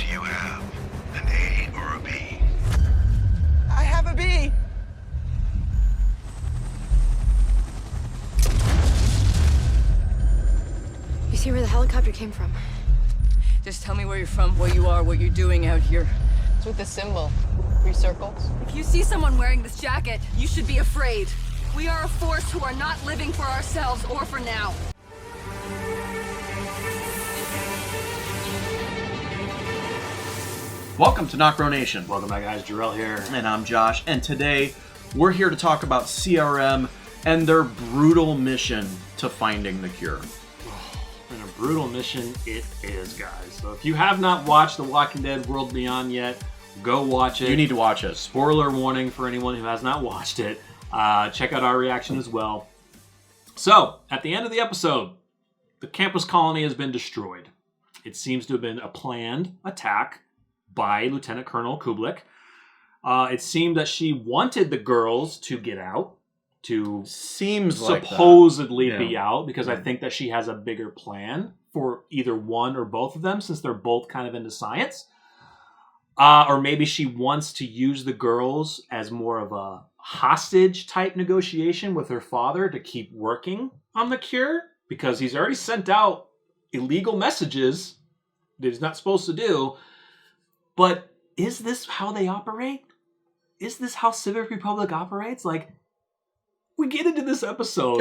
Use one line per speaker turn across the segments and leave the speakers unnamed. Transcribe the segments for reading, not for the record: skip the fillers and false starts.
Do you have an A or a B?
I have a B.
You see where the helicopter came from?
Just tell me where you're from, what you are, what you're doing out here.
It's with the symbol. 3 circles.
If you see someone wearing this jacket, you should be afraid. We are a force who are not living for ourselves or for now.
Welcome to NocBro Nation.
Welcome back, guys. Jarrell here.
And I'm Josh. And today, we're here to talk about CRM and their brutal mission to finding the cure.
And a brutal mission it is, guys. So if you have not watched The Walking Dead World Beyond yet, go watch it.
You need to watch it.
Spoiler warning for anyone who has not watched it. Check out our reaction as well. So, at the end of the episode, the campus colony has been destroyed. It seems to have been a planned attack by Lieutenant Colonel Kublik. It seemed that she wanted the girls to get out, to supposedly be out, because I think that she has a bigger plan for either one or both of them, since they're both kind of into science. Or maybe she wants to use the girls as more of a hostage type negotiation with her father to keep working on the cure, because he's already sent out illegal messages that he's not supposed to do. But is this how they operate? Is this how Civic Republic operates? Like, we get into this episode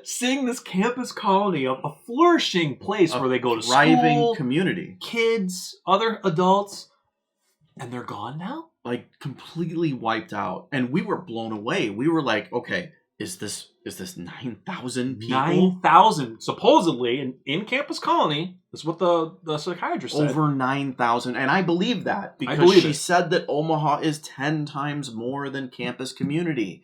seeing this campus colony, a flourishing place where they go to
thriving
school,
community,
kids, other adults, and they're gone now?
like completely wiped out. And we were blown away. We were like, okay, is this 9,000 people?
9,000, supposedly, in campus colony. That's what the psychiatrist said.
Over 9,000. And I believe that because she said that Omaha is 10 times more than campus community.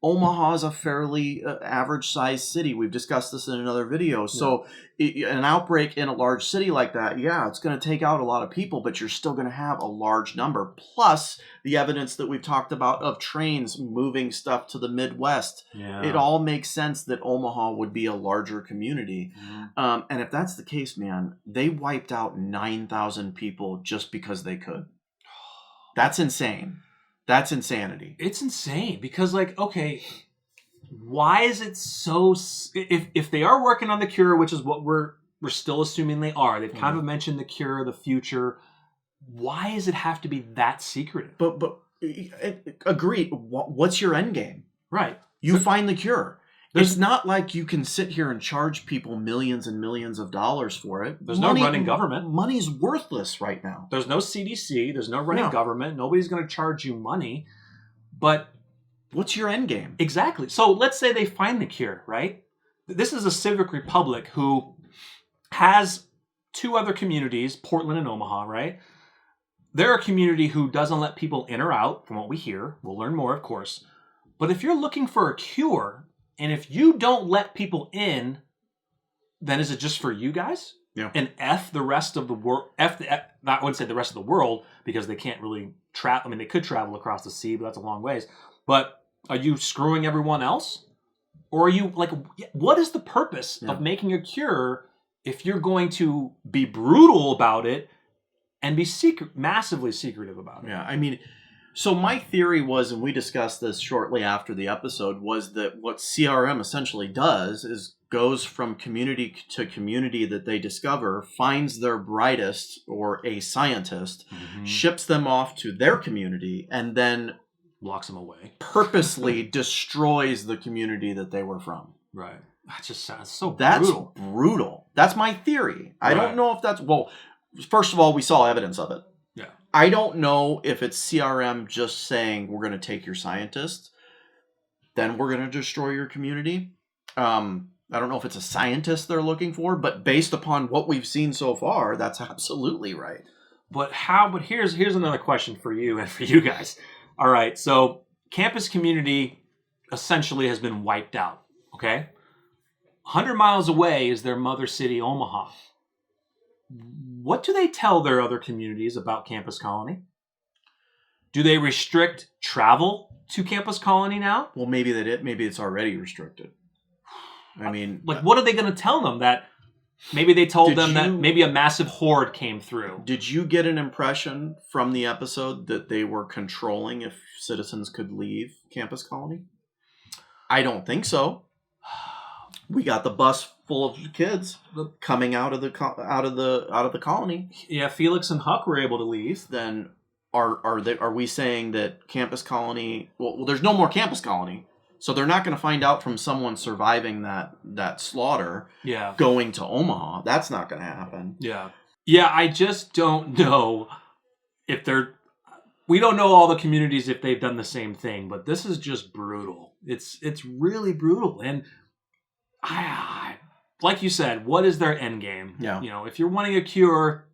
Omaha is a fairly average-sized city. We've discussed this in another video. So an outbreak in a large city like that, yeah, it's going to take out a lot of people, but you're still going to have a large number. Plus the evidence that we've talked about of trains moving stuff to the Midwest.
Yeah.
It all makes sense that Omaha would be a larger community. Mm-hmm. And if that's the case, man, they wiped out 9,000 people just because they could. That's insane. That's insanity.
It's insane because, like, okay, why is it so? If they are working on the cure, which is what we're still assuming they are, they've kind of mentioned the cure, the future. Why does it have to be that secretive?
But agree. What's your end game?
Right.
You find the cure. It's not like you can sit here and charge people millions and millions of dollars for it.
There's no running government.
Money's worthless right now.
There's no CDC. There's no running government. Nobody's going to charge you money. But
what's your end game?
Exactly. So let's say they find the cure, right? This is a Civic Republic who has two other communities, Portland and Omaha, right? They're a community who doesn't let people in or out, from what we hear. We'll learn more, of course. But if you're looking for a cure, and if you don't let people in, then is it just for you guys?
Yeah.
And F the rest of the world. I wouldn't say the rest of the world because they can't really travel. I mean, they could travel across the sea, but that's a long ways. But are you screwing everyone else? Or are you, like, what is the purpose of making a cure if you're going to be brutal about it and be massively secretive about it?
Yeah, I mean, so my theory was, and we discussed this shortly after the episode, was that what CRM essentially does is goes from community to community that they discover, finds their brightest or a scientist, ships them off to their community, and then
locks them away.
Purposely destroys the community that they were from.
Right. That just sounds so
brutal. That's brutal. That's my theory. I don't know if that's... Well, first of all, we saw evidence of it.
Yeah.
I don't know if it's CRM just saying, we're going to take your scientist, then we're going to destroy your community. I don't know if it's a scientist they're looking for, but based upon what we've seen so far, that's absolutely right.
But here's another question for you and for you guys. All right, so campus community essentially has been wiped out, okay? 100 miles away is their mother city, Omaha. What do they tell their other communities about Campus Colony? Do they restrict travel to Campus Colony now?
Well, maybe they did. Maybe it's already restricted. I mean...
Like, what are they going to tell them? That Maybe they told them that maybe a massive horde came through.
Did you get an impression from the episode that they were controlling if citizens could leave Campus Colony? I don't think so. We got the bus full of kids coming out of the colony.
Yeah, Felix and Huck were able to leave.
Then are we saying that Campus Colony? Well, there's no more Campus Colony, so they're not going to find out from someone surviving that slaughter.
Yeah,
going to Omaha, that's not going to happen.
Yeah. I just don't know if they're. We don't know all the communities if they've done the same thing, but this is just brutal. It's really brutal, and I like you said, what is their end game?
Yeah.
If you're wanting a cure,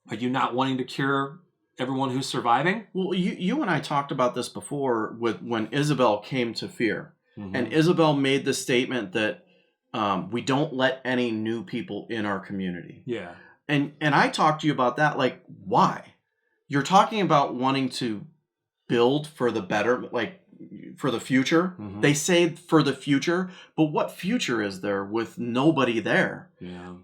are you not wanting to cure everyone who's surviving?
Well, you and I talked about this before when Isabel came to Fear,
Mm-hmm.
and Isabel made the statement that we don't let any new people in our community.
Yeah.
And I talked to you about that. Like, why? You're talking about wanting to build for the better, like for the future.
Mm-hmm.
They say for the future, but what future is there with nobody there?
Yeah.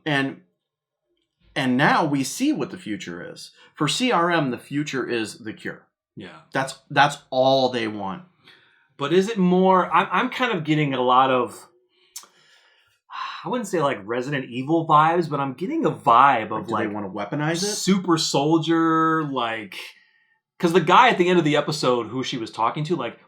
And now we see what the future is. For CRM, the future is the cure.
Yeah.
That's all they want.
But is it more? I'm kind of getting a lot of. I wouldn't say like Resident Evil vibes, but I'm getting a vibe of
Do they want to weaponize it?
Super soldier, like, because the guy at the end of the episode who she was talking to, like,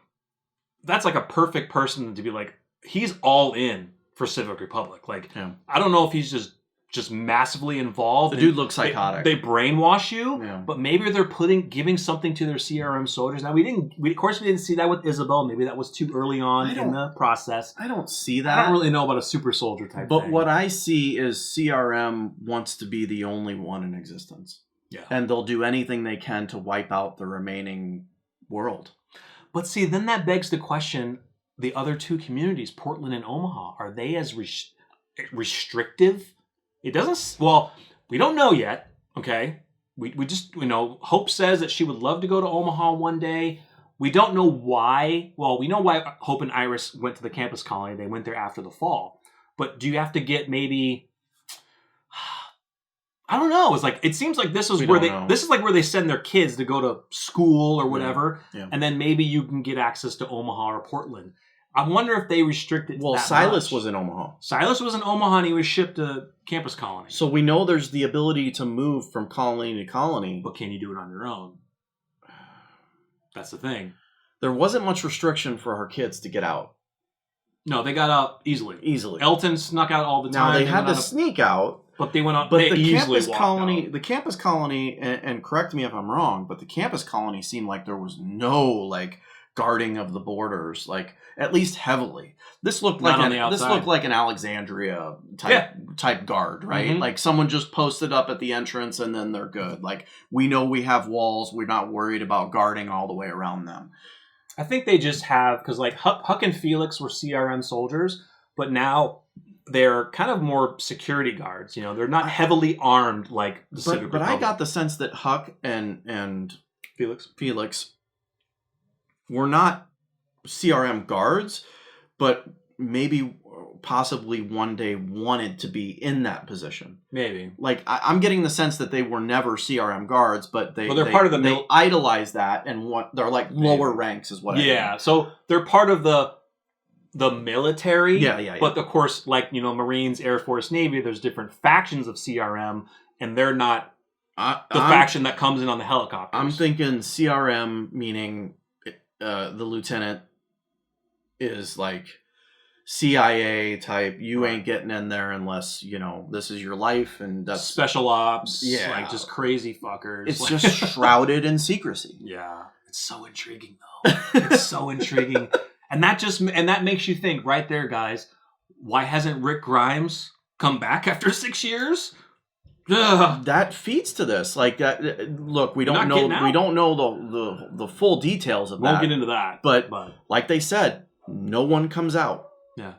that's like a perfect person to be like, he's all in for Civic Republic. Like,
yeah.
I don't know if he's just massively involved.
The dude looks psychotic.
They brainwash you,
yeah.
But maybe they're giving something to their CRM soldiers. Now we didn't see that with Isabel. Maybe that was too early on in the process.
I don't see that.
I don't really know about a super soldier type
But
thing.
what I see is CRM wants to be the only one in existence.
Yeah.
And they'll do anything they can to wipe out the remaining world.
But see, then that begs the question, the other two communities, Portland and Omaha, are they as restrictive? It doesn't, well, we don't know yet, okay? We just, Hope says that she would love to go to Omaha one day. We don't know why. Well, we know why Hope and Iris went to the campus colony. They went there after the fall. But do you have to get maybe, I don't know. It seems like this is where they send their kids to go to school or whatever.
Yeah.
And then maybe you can get access to Omaha or Portland. I wonder if they restrict it.
Well,
that
Silas
much.
was in Omaha.
Silas was in Omaha and he was shipped to campus colony.
So we know there's the ability to move from colony to colony.
But can you do it on your own? That's the thing.
There wasn't much restriction for her kids to get out.
No, they got out easily. Elton snuck out all the time.
Now they had to sneak out.
But they went out.
But
they
the
easily
campus colony, and correct me if I'm wrong, but the campus colony seemed like there was no guarding of the borders, at least heavily. This looked like an Alexandria type guard, right?
Mm-hmm.
Someone just posted up at the entrance and then they're good. We know we have walls. We're not worried about guarding all the way around them.
I think they just have, because Huck and Felix were CRM soldiers, but now they're kind of more security guards. They're not heavily armed like the Civic Republic.
But I got the sense that Huck and Felix were not CRM guards, but maybe possibly one day wanted to be in that position.
Maybe.
I'm getting the sense that they were never CRM guards, but they idolize that and they're lower ranks is what I mean.
So they're part of the military.
Yeah.
But of course, Marines, Air Force, Navy, there's different factions of CRM, and they're not faction that comes in on the helicopters.
I'm thinking CRM meaning the lieutenant is CIA type. You ain't getting in there unless this is your life, and that's
special ops.
Yeah,
just crazy fuckers.
It's just shrouded in secrecy.
Yeah, it's so intriguing though. It's so intriguing, and that makes you think right there, guys. Why hasn't Rick Grimes come back after 6 years? Ugh.
That feeds to this. Look, we don't know the full details of that.
Won't get into that.
But like they said, no one comes out.
Yeah.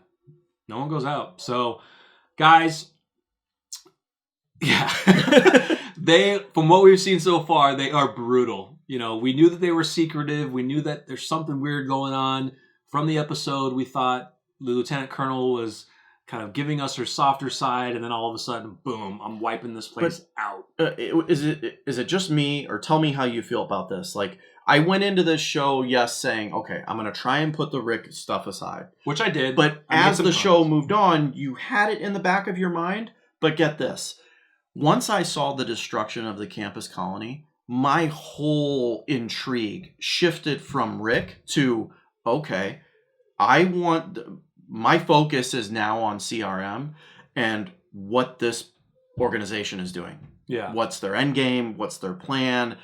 No one goes out. So, guys, yeah. From what we've seen so far, they are brutal. We knew that they were secretive. We knew that there's something weird going on. From the episode, we thought the Lieutenant Colonel was kind of giving us her softer side, and then all of a sudden, boom, I'm wiping this place out.
Is it just me, or tell me how you feel about this? Like, I went into this show, yes, saying, okay, I'm going to try and put the Rick stuff aside.
Which I did.
But as the show moved on, you had it in the back of your mind. But get this. Once I saw the destruction of the campus colony, my whole intrigue shifted from Rick to, okay, my focus is now on CRM and what this organization is doing.
Yeah.
What's their end game? What's their plan?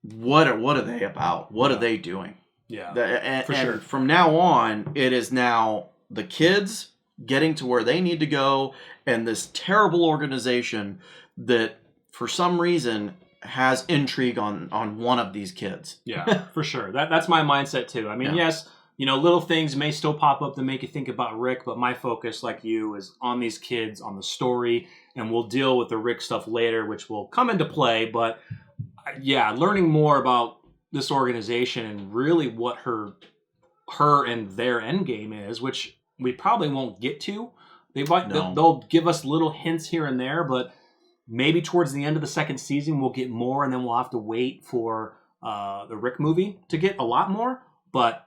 What are they about? What are they doing?
Yeah, for sure.
And from now on, it is now the kids getting to where they need to go, and this terrible organization that, for some reason, has intrigue on one of these kids.
Yeah, for sure. That's my mindset too. I mean, yes, little things may still pop up to make you think about Rick, but my focus, like you, is on these kids, on the story, and we'll deal with the Rick stuff later, which will come into play. But yeah, learning more about this organization and really what her and their end game is, which we probably won't get to. They'll give us little hints here and there, but maybe towards the end of the second season we'll get more, and then we'll have to wait for the Rick movie to get a lot more. But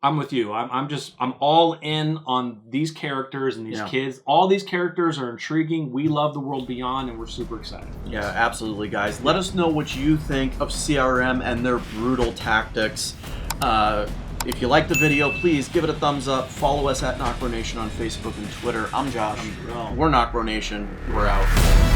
I'm with you. I'm all in on these characters and these kids. All these characters are intriguing. We love the world beyond, and we're super excited.
Yeah, absolutely, guys. Let us know what you think of CRM and their brutal tactics. If you like the video, please give it a thumbs up. Follow us at NocBro Nation on Facebook and Twitter. I'm Josh.
I'm Bro.
We're NocBro Nation. We're out.